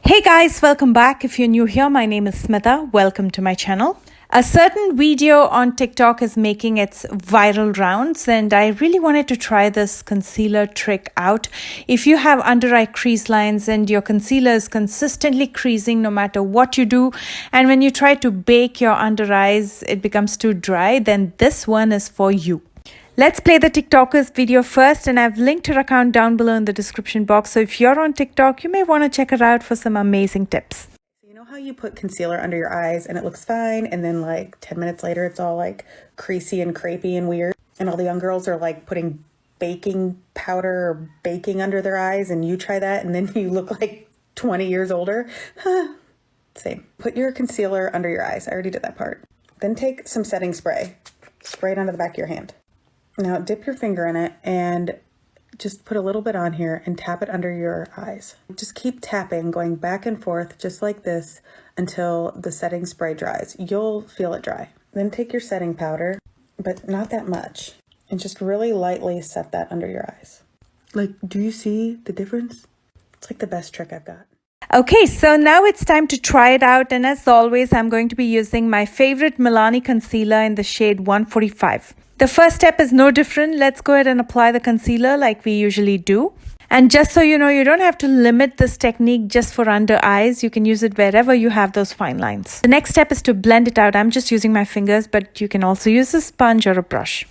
Hey guys, welcome back. If you're new here, my name is Smitha. Welcome to my channel. A certain video on TikTok is making its viral rounds and I really wanted to try this concealer trick out. If you have under eye crease lines and your concealer is consistently creasing no matter what you do, and when you try to bake your under eyes, it becomes too dry, then this one is for you. Let's play the TikToker's video first, and I've linked her account down below in the description box. So if you're on TikTok, you may want to check her out for some amazing tips. You know how you put concealer under your eyes and it looks fine, and then like 10 minutes later it's all like creasy and crepey and weird, and all the young girls are like putting baking powder or baking under their eyes, and you try that and then you look like 20 years older? Same. Put your concealer under your eyes. I already did that part. Then take some setting spray. Spray it onto the back of your hand. Now dip your finger in it and just put a little bit on here and tap it under your eyes. Just keep tapping, going back and forth just like this until the setting spray dries. You'll feel it dry. Then take your setting powder, but not that much, and just really lightly set that under your eyes. Like, do you see the difference? It's like the best trick I've got. Okay, so now it's time to try it out, and as always, I'm going to be using my favorite Milani concealer in the shade 145. The first step is no different. Let's go ahead and apply the concealer like we usually do. And just so you know, you don't have to limit this technique just for under eyes. You can use it wherever you have those fine lines. The next step is to blend it out. I'm just using my fingers, but you can also use a sponge or a brush.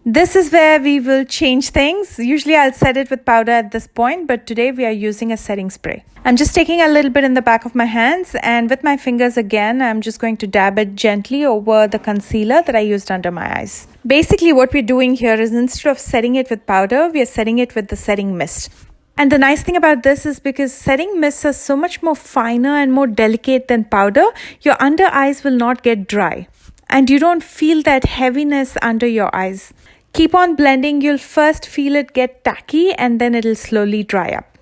This is where we will change things. Usually I'll set it with powder at this point, but today we are using a setting spray. I'm just taking a little bit in the back of my hands, and with my fingers again, I'm just going to dab it gently over the concealer that I used under my eyes. Basically what we're doing here is, instead of setting it with powder, we are setting it with the setting mist. And the nice thing about this is, because setting mists are so much more finer and more delicate than powder, your under eyes will not get dry. And you don't feel that heaviness under your eyes. Keep on blending. You'll first feel it get tacky and then it'll slowly dry up.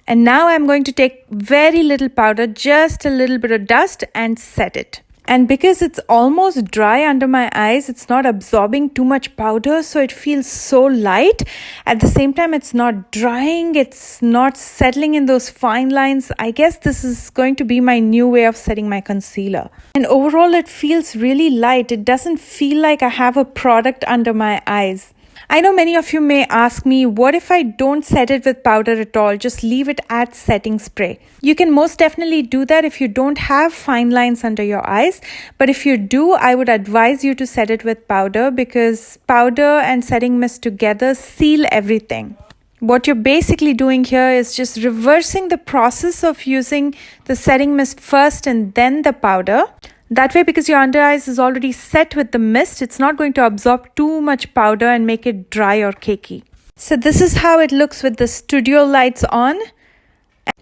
And now I'm going to take very little powder, just a little bit of dust, and set it. And because it's almost dry under my eyes, it's not absorbing too much powder, so it feels so light. At the same time, it's not drying, it's not settling in those fine lines. I guess this is going to be my new way of setting my concealer. And overall, it feels really light. It doesn't feel like I have a product under my eyes. I know many of you may ask me, what if I don't set it with powder at all? Just leave it at setting spray. You can most definitely do that if you don't have fine lines under your eyes. But if you do, I would advise you to set it with powder, because powder and setting mist together seal everything. What you're basically doing here is just reversing the process of using the setting mist first and then the powder. That way, because your under eyes is already set with the mist, it's not going to absorb too much powder and make it dry or cakey. So this is how it looks with the studio lights on.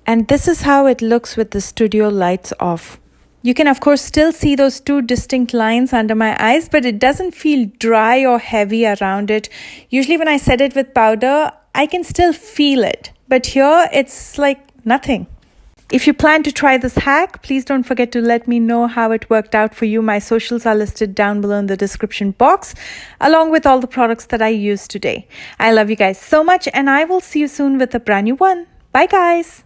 And this is how it looks with the studio lights off. You can of course still see those two distinct lines under my eyes, but it doesn't feel dry or heavy around it. Usually when I set it with powder, I can still feel it. But here it's like nothing. If you plan to try this hack, please don't forget to let me know how it worked out for you. My socials are listed down below in the description box, along with all the products that I used today. I love you guys so much, and I will see you soon with a brand new one. Bye guys.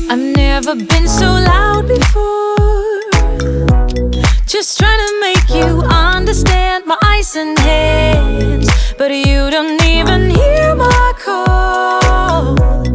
I've never been so loud before. Just trying to make you understand my eyes and hands, but you don't need